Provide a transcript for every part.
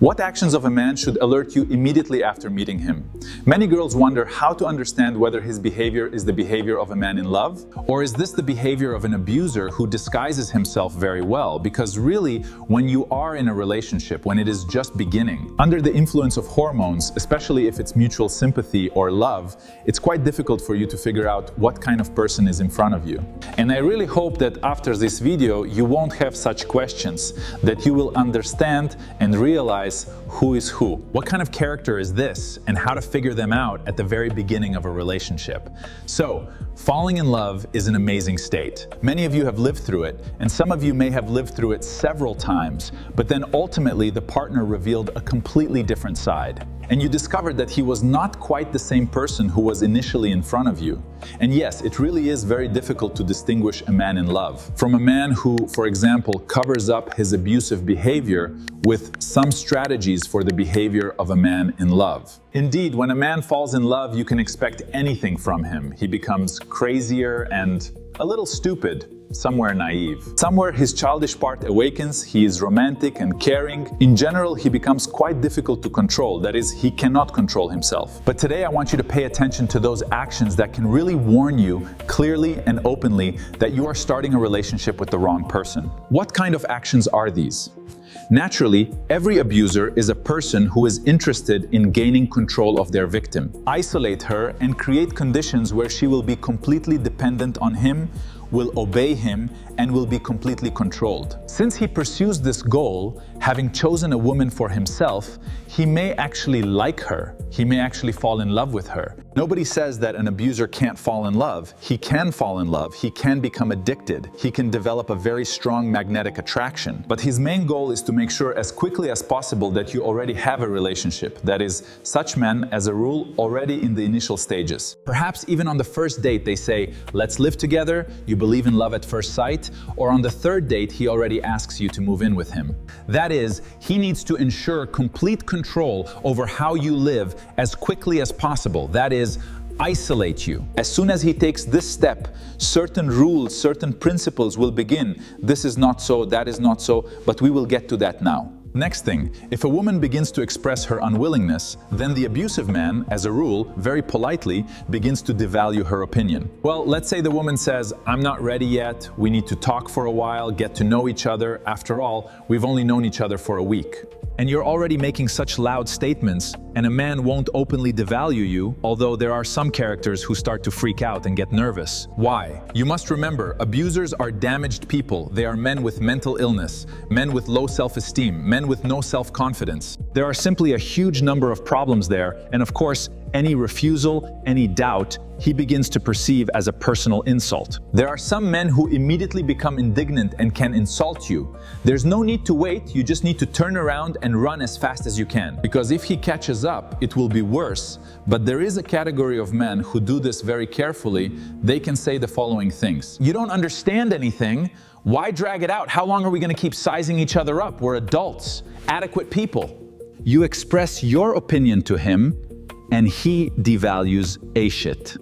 What actions of a man should alert you immediately after meeting him? Many girls wonder how to understand whether his behavior is the behavior of a man in love, or is this the behavior of an abuser who disguises himself very well? Because really, when you are in a relationship, when it is just beginning, under the influence of hormones, especially if it's mutual sympathy or love, it's quite difficult for you to figure out what kind of person is in front of you. And I really hope that after this video, you won't have such questions, that you will understand and realize who is who. What kind of character is this, and how to figure them out at the very beginning of a relationship. So, falling in love is an amazing state. Many of you have lived through it, and some of you may have lived through it several times, but then ultimately the partner revealed a completely different side. And you discovered that he was not quite the same person who was initially in front of you. And yes, it really is very difficult to distinguish a man in love from a man who, for example, covers up his abusive behavior with some strategies for the behavior of a man in love. Indeed, when a man falls in love, you can expect anything from him. He becomes crazier and a little stupid. Somewhere naive. Somewhere his childish part awakens, he is romantic and caring. In general, he becomes quite difficult to control, that is, he cannot control himself. But today I want you to pay attention to those actions that can really warn you clearly and openly that you are starting a relationship with the wrong person. What kind of actions are these? Naturally, every abuser is a person who is interested in gaining control of their victim. Isolate her and create conditions where she will be completely dependent on him, will obey him, and will be completely controlled. Since he pursues this goal, having chosen a woman for himself, he may actually like her. He may actually fall in love with her. Nobody says that an abuser can't fall in love. He can fall in love. He can become addicted. He can develop a very strong magnetic attraction. But his main goal is to make sure as quickly as possible that you already have a relationship. That is, such men, as a rule, already in the initial stages. Perhaps even on the first date they say, let's live together, you believe in love at first sight, or on the third date he already asks you to move in with him. That is, he needs to ensure complete control over how you live as quickly as possible. That is, isolate you. As soon as he takes this step, certain rules, certain principles will begin. This is not so, that is not so, but we will get to that now. Next thing, if a woman begins to express her unwillingness, then the abusive man, as a rule, very politely, begins to devalue her opinion. Well, let's say the woman says, I'm not ready yet, we need to talk for a while, get to know each other. After all, we've only known each other for a week. And you're already making such loud statements, and a man won't openly devalue you, although there are some characters who start to freak out and get nervous. Why? You must remember, abusers are damaged people. They are men with mental illness, men with low self-esteem, men with no self-confidence. There are simply a huge number of problems there, and of course, any refusal, any doubt, he begins to perceive as a personal insult. There are some men who immediately become indignant and can insult you. There's no need to wait, you just need to turn around and run as fast as you can. Because if he catches up, it will be worse. But there is a category of men who do this very carefully. They can say the following things. You don't understand anything. Why drag it out? How long are we going to keep sizing each other up? We're adults, adequate people. You express your opinion to him, and he devalues a shit.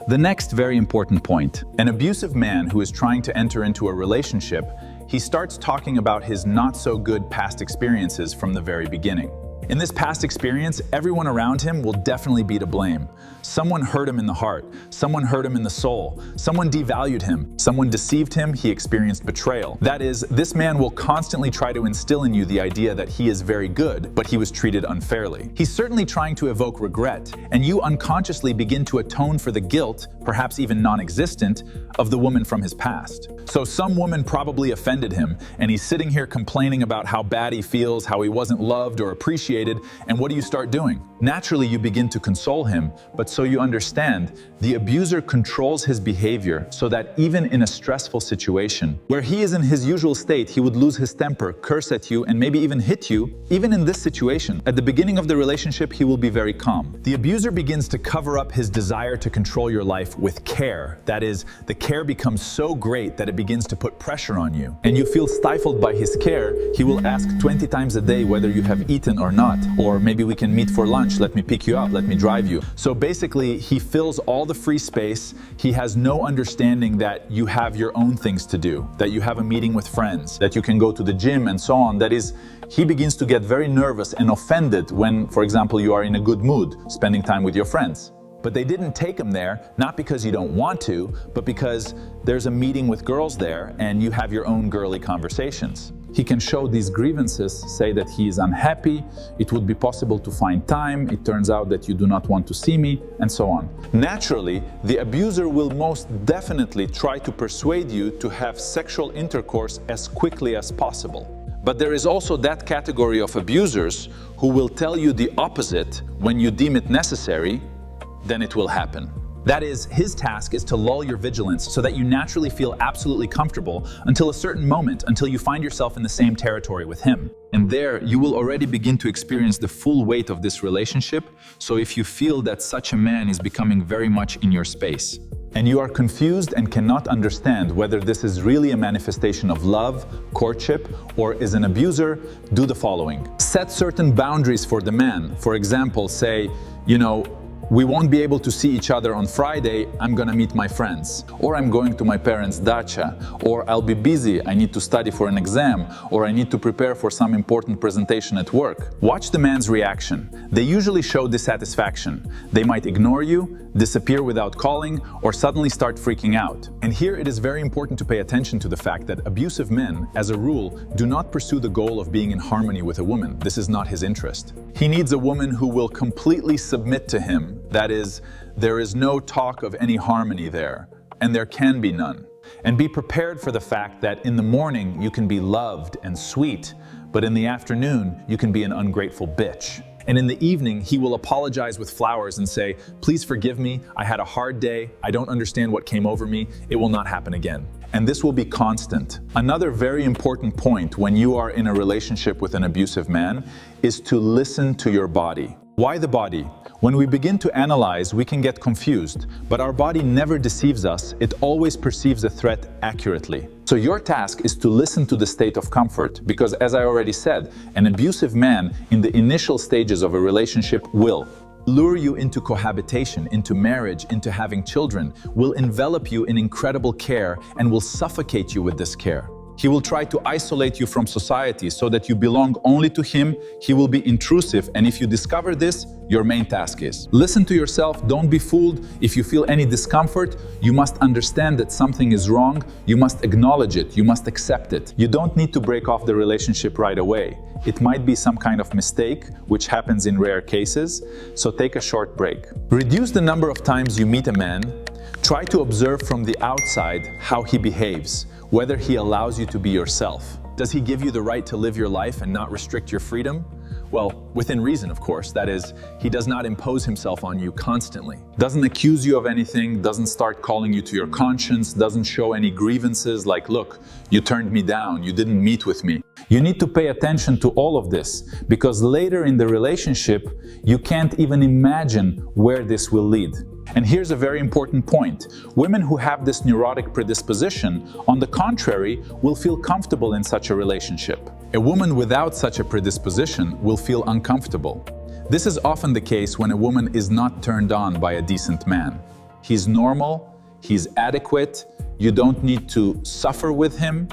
The next very important point. An abusive man who is trying to enter into a relationship, he starts talking about his not so good past experiences from the very beginning. In this past experience, everyone around him will definitely be to blame. Someone hurt him in the heart. Someone hurt him in the soul. Someone devalued him. Someone deceived him. He experienced betrayal. That is, this man will constantly try to instill in you the idea that he is very good, but he was treated unfairly. He's certainly trying to evoke regret, and you unconsciously begin to atone for the guilt, perhaps even non-existent, of the woman from his past. So some woman probably offended him, and he's sitting here complaining about how bad he feels, how he wasn't loved or appreciated. And what do you start doing? Naturally, you begin to console him, but so you understand, the abuser controls his behavior so that even in a stressful situation, where he is in his usual state, he would lose his temper, curse at you, and maybe even hit you. Even in this situation, at the beginning of the relationship, he will be very calm. The abuser begins to cover up his desire to control your life with care. That is, the care becomes so great that it begins to put pressure on you. And you feel stifled by his care. He will ask 20 times a day whether you have eaten or not, or maybe we can meet for lunch. lunch, let me pick you up, let me drive you. So basically, he fills all the free space. He has no understanding that you have your own things to do, that you have a meeting with friends, that you can go to the gym and so on. That is, he begins to get very nervous and offended when, for example, you are in a good mood, spending time with your friends. But they didn't take him there, not because you don't want to, but because there's a meeting with girls there and you have your own girly conversations. He can show these grievances, say that he is unhappy, it would be possible to find time, it turns out that you do not want to see me, and so on. Naturally, the abuser will most definitely try to persuade you to have sexual intercourse as quickly as possible. But there is also that category of abusers who will tell you the opposite when you deem it necessary, then it will happen. That is, his task is to lull your vigilance so that you naturally feel absolutely comfortable until a certain moment, until you find yourself in the same territory with him. And there, you will already begin to experience the full weight of this relationship, so if you feel that such a man is becoming very much in your space, and you are confused and cannot understand whether this is really a manifestation of love, courtship, or is an abuser, do the following. Set certain boundaries for the man. For example, say, we won't be able to see each other on Friday, I'm gonna meet my friends. Or I'm going to my parents' dacha. Or I'll be busy, I need to study for an exam. Or I need to prepare for some important presentation at work. Watch the man's reaction. They usually show dissatisfaction. They might ignore you, disappear without calling, or suddenly start freaking out. And here it is very important to pay attention to the fact that abusive men, as a rule, do not pursue the goal of being in harmony with a woman. This is not his interest. He needs a woman who will completely submit to him. That is, there is no talk of any harmony there, and there can be none. And be prepared for the fact that in the morning you can be loved and sweet, but in the afternoon you can be an ungrateful bitch. And in the evening, he will apologize with flowers and say, please forgive me, I had a hard day, I don't understand what came over me, it will not happen again. And this will be constant. Another very important point when you are in a relationship with an abusive man is to listen to your body. Why the body? When we begin to analyze, we can get confused, but our body never deceives us, it always perceives a threat accurately. So your task is to listen to the state of comfort, because as I already said, an abusive man in the initial stages of a relationship will lure you into cohabitation, into marriage, into having children, will envelop you in incredible care and will suffocate you with this care. He will try to isolate you from society so that you belong only to him. He will be intrusive, and if you discover this, your main task is listen to yourself, don't be fooled. If you feel any discomfort, you must understand that something is wrong. You must acknowledge it, you must accept it. You don't need to break off the relationship right away. It might be some kind of mistake, which happens in rare cases, so take a short break. Reduce the number of times you meet a man. Try to observe from the outside how he behaves, whether he allows you to be yourself. Does he give you the right to live your life and not restrict your freedom? Well, within reason, of course. That is, he does not impose himself on you constantly. Doesn't accuse you of anything, doesn't start calling you to your conscience, doesn't show any grievances like, look, you turned me down, you didn't meet with me. You need to pay attention to all of this, because later in the relationship, you can't even imagine where this will lead. And here's a very important point. Women who have this neurotic predisposition, on the contrary, will feel comfortable in such a relationship. A woman without such a predisposition will feel uncomfortable. This is often the case when a woman is not turned on by a decent man. He's normal, he's adequate, you don't need to suffer with him,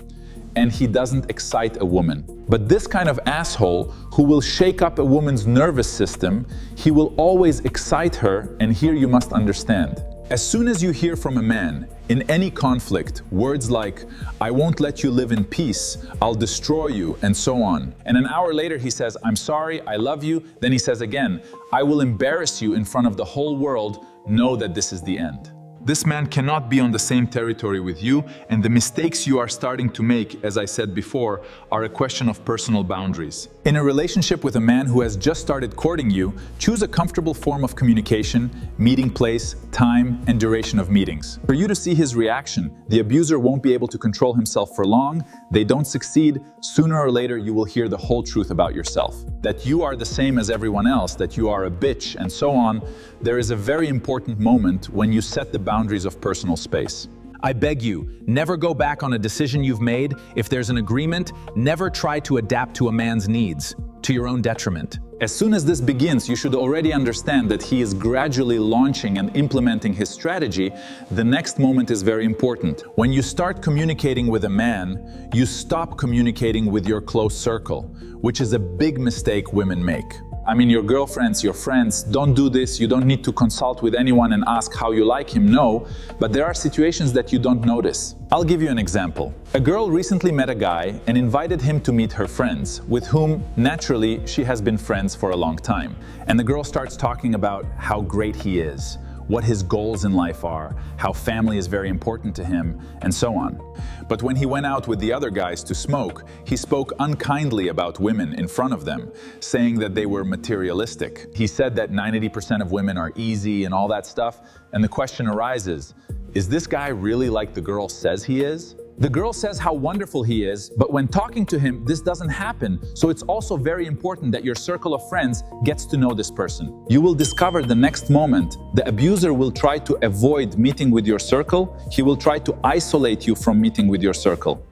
and he doesn't excite a woman. But this kind of asshole who will shake up a woman's nervous system, he will always excite her, and here you must understand. As soon as you hear from a man, in any conflict, words like, I won't let you live in peace, I'll destroy you, and so on. And an hour later he says, I'm sorry, I love you. Then he says again, I will embarrass you in front of the whole world, know that this is the end. This man cannot be on the same territory with you, and the mistakes you are starting to make, as I said before, are a question of personal boundaries. In a relationship with a man who has just started courting you, choose a comfortable form of communication, meeting place, time, and duration of meetings. For you to see his reaction, the abuser won't be able to control himself for long, they don't succeed, sooner or later you will hear the whole truth about yourself. That you are the same as everyone else, that you are a bitch, and so on. There is a very important moment when you set the boundaries of personal space. I beg you, never go back on a decision you've made. If there's an agreement, never try to adapt to a man's needs, to your own detriment. As soon as this begins, you should already understand that he is gradually launching and implementing his strategy. The next moment is very important. When you start communicating with a man, you stop communicating with your close circle, which is a big mistake women make. I mean, your girlfriends, your friends, don't do this. You don't need to consult with anyone and ask how you like him, no. But there are situations that you don't notice. I'll give you an example. A girl recently met a guy and invited him to meet her friends, with whom, naturally, she has been friends for a long time. And the girl starts talking about how great he is, what his goals in life are, how family is very important to him, and so on. But when he went out with the other guys to smoke, he spoke unkindly about women in front of them, saying that they were materialistic. He said that 90% of women are easy and all that stuff, and the question arises, is this guy really like the girl says he is? The girl says how wonderful he is, but when talking to him, this doesn't happen. So it's also very important that your circle of friends gets to know this person. You will discover the next moment, the abuser will try to avoid meeting with your circle. He will try to isolate you from meeting with your circle.